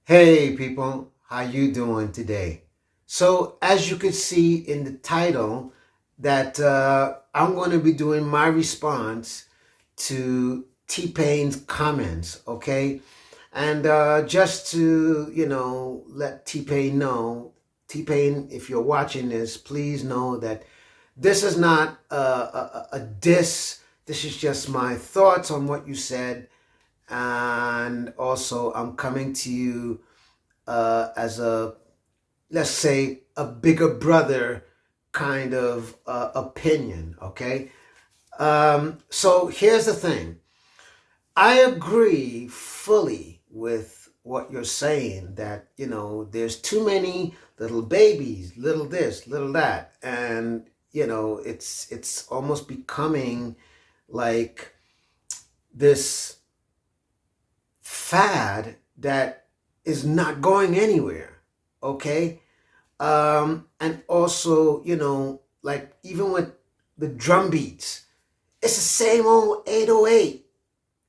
Hey people, how you doing today? So as you can see in the title that I'm going to be doing my response to T-Pain's comments, okay? And just to, let T-Pain know, T-Pain, if you're watching this, please know that this is not a diss. This is just my thoughts on what you said. And also, I'm coming to you as a, let's say, a bigger brother kind of opinion, okay? So here's the thing. I agree fully with what you're saying that, there's too many little babies, little this, little that. And, it's almost becoming like this fad that is not going anywhere, okay? And also, like even with the drum beats, it's the same old 808.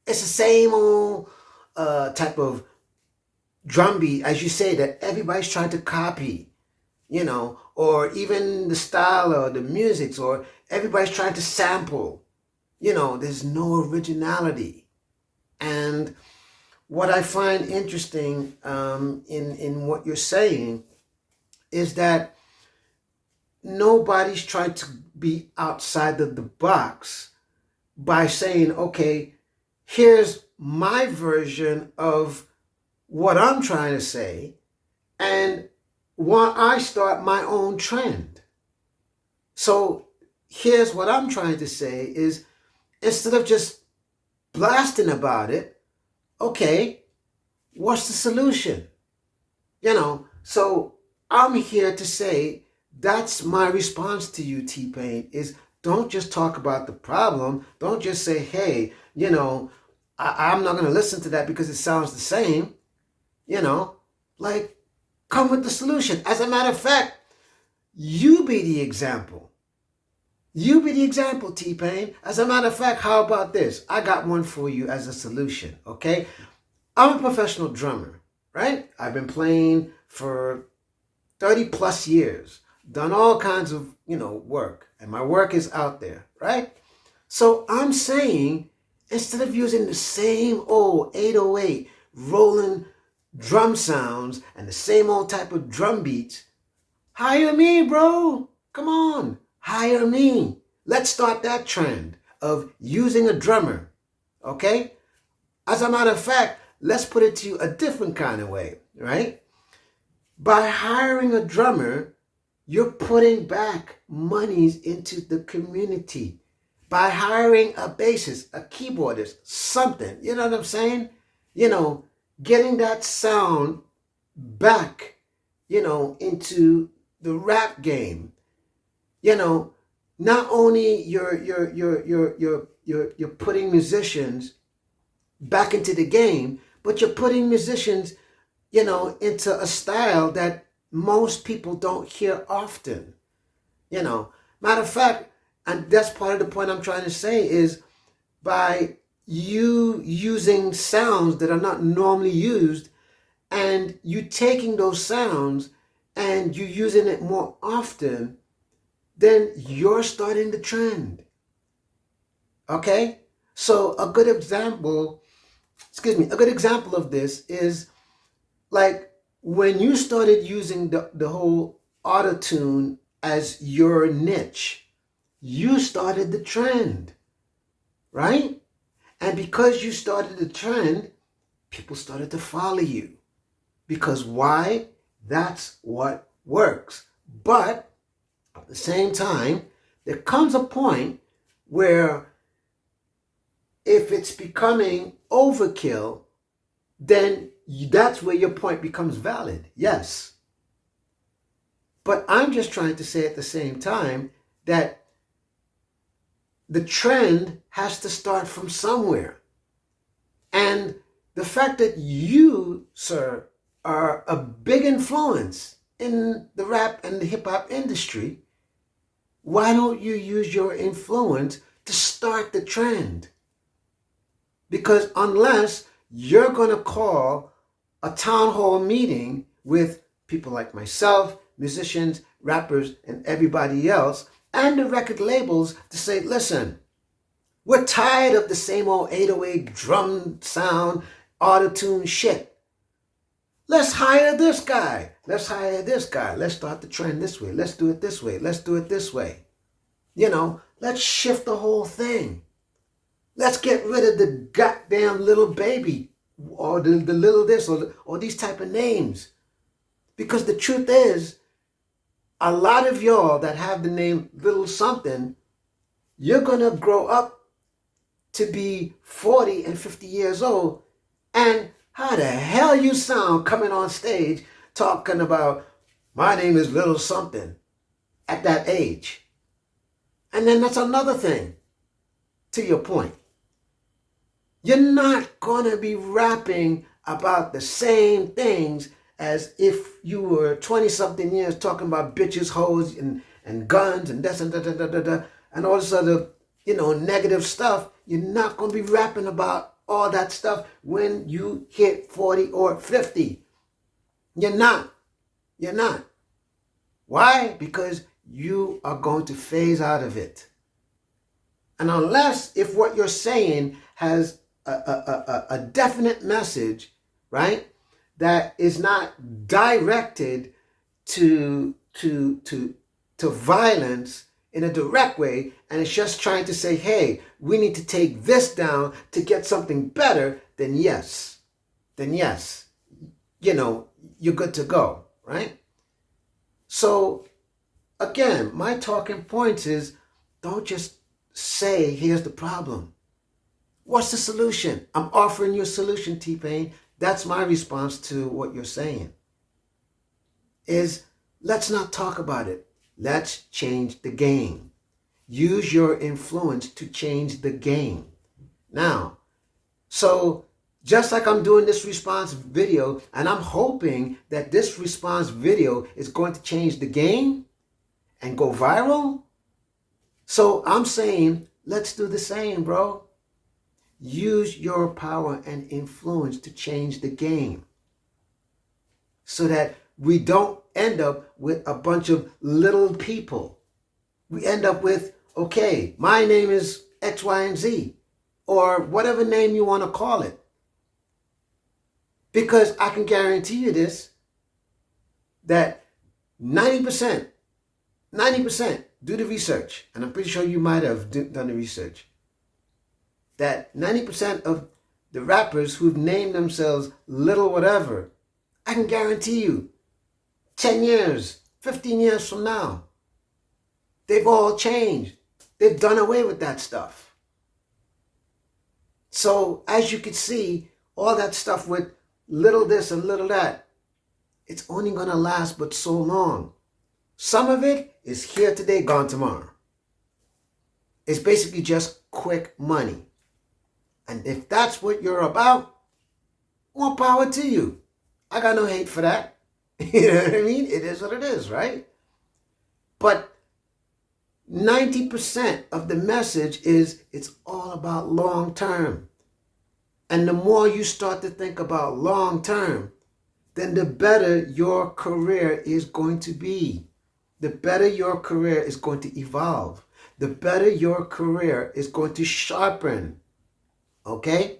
It's the same old type of drum beat, as you say, that everybody's trying to copy, or even the style or the music, or everybody's trying to sample. There's no originality. And what I find interesting in what you're saying is that nobody's trying to be outside of the box by saying, okay, here's my version of what I'm trying to say, and why I start my own trend. So here's what I'm trying to say is, instead of just blasting about it, okay, what's the solution? So I'm here to say that's my response to you, T-Pain, is don't just talk about the problem. Don't just say, hey, I'm not going to listen to that because it sounds the same. Like, come with the solution. As a matter of fact, you be the example. You be the example, T-Pain. As a matter of fact, how about this? I got one for you as a solution, okay? I'm a professional drummer, right? I've been playing for 30 plus years, done all kinds of, work, and my work is out there, right? So I'm saying, instead of using the same old 808 rolling drum sounds and the same old type of drum beats, hire me, bro. Come on, hire me. Let's start that trend of using a drummer, okay? As a matter of fact, let's put it to you a different kind of way, right? By hiring a drummer, you're putting back monies into the community. By hiring a bassist, a keyboardist, something, you know what I'm saying? Getting that sound back, into the rap game. Not only you're putting musicians back into the game, but you're putting musicians, into a style that most people don't hear often. Matter of fact, and that's part of the point I'm trying to say is, by you using sounds that are not normally used, and you taking those sounds and you using it more often, then you're starting the trend. Okay? So a good example of this is like when you started using the whole auto-tune as your niche, you started the trend, right? And because you started the trend, people started to follow you. Because why? That's what works. But at the same time, there comes a point where if it's becoming overkill, then that's where your point becomes valid. Yes. But I'm just trying to say at the same time that the trend has to start from somewhere. And the fact that you, sir, are a big influence in the rap and the hip-hop industry, why don't you use your influence to start the trend? Because unless you're going to call a town hall meeting with people like myself, musicians, rappers, and everybody else, and the record labels to say, listen, we're tired of the same old 808 drum sound, auto-tune shit. Let's hire this guy. Let's hire this guy. Let's start the trend this way. Let's do it this way. Let's do it this way. Let's shift the whole thing. Let's get rid of the goddamn little baby or the little this or these type of names. Because the truth is, a lot of y'all that have the name little something, you're going to grow up to be 40 and 50 years old. And how the hell you sound coming on stage talking about my name is little something at that age? And then that's another thing to your point. You're not going to be rapping about the same things as if you were 20-something years talking about bitches, hoes, and guns and this and da, and all this other, negative stuff. You're not going to be rapping about all that stuff when you hit 40 or 50. You're not. Why? Because you are going to phase out of it. And unless if what you're saying has a definite message, right, that is not directed to violence in a direct way, and it's just trying to say, hey, we need to take this down to get something better, then yes, you're good to go, right? So again, my talking points is, don't just say, here's the problem. What's the solution? I'm offering you a solution, T-Pain. That's my response to what you're saying. Is let's not talk about it. Let's change the game. Use your influence to change the game. Now, so just like I'm doing this response video, and I'm hoping that this response video is going to change the game and go viral. So I'm saying, let's do the same, bro. Use your power and influence to change the game so that we don't end up with a bunch of little people. We end up with, okay, my name is X, Y, and Z, or whatever name you want to call it. Because I can guarantee you this, that 90%, do the research, and I'm pretty sure you might have done the research, that 90% of the rappers who've named themselves little whatever, I can guarantee you, 10 years, 15 years from now, they've all changed. They've done away with that stuff. So as you can see, all that stuff with little this and little that, it's only going to last but so long. Some of it is here today, gone tomorrow. It's basically just quick money. And if that's what you're about, more power to you. I got no hate for that. You know what I mean? It is what it is, right? But 90% of the message is it's all about long term. And the more you start to think about long term, then the better your career is going to be. The better your career is going to evolve. The better your career is going to sharpen. Okay?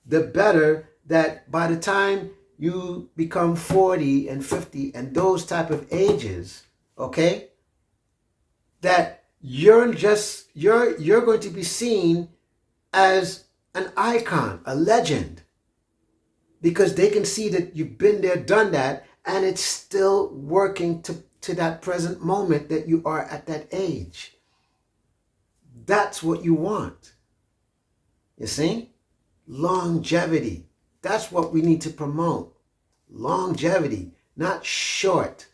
The better that by the time you become 40 and 50 and those type of ages, okay, that you're going to be seen as an icon, a legend, because they can see that you've been there, done that, and it's still working to that present moment that you are at that age. That's what you want. You see? Longevity. That's what we need to promote. Longevity, not short.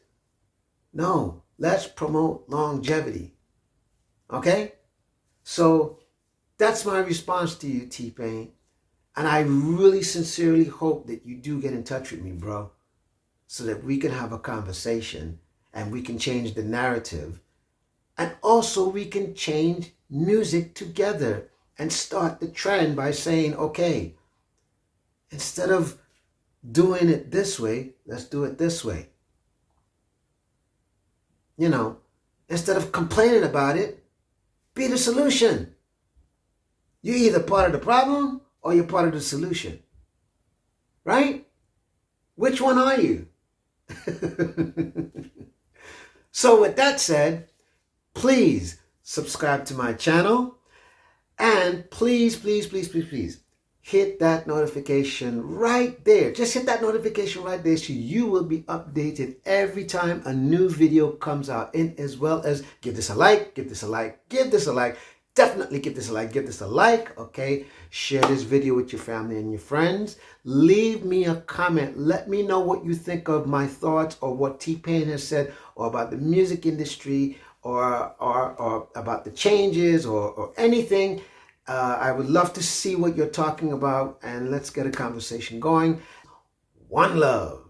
No, let's promote longevity. Okay? So that's my response to you, T-Pain. And I really sincerely hope that you do get in touch with me, bro, so that we can have a conversation and we can change the narrative. And also we can change music together and start the trend by saying, okay, instead of doing it this way, let's do it this way. You know, instead of complaining about it, be the solution. You're either part of the problem or you're part of the solution. Right? Which one are you? So with that said, please subscribe to my channel, and please hit that notification right there. Just hit that notification right there so you will be updated every time a new video comes out. And as well as give this a like, give this a like, give this a like. Definitely give this a like, give this a like, okay? Share this video with your family and your friends. Leave me a comment. Let me know what you think of my thoughts or what T-Pain has said, or about the music industry, or about the changes, or anything. I would love to see what you're talking about, and let's get a conversation going. One love.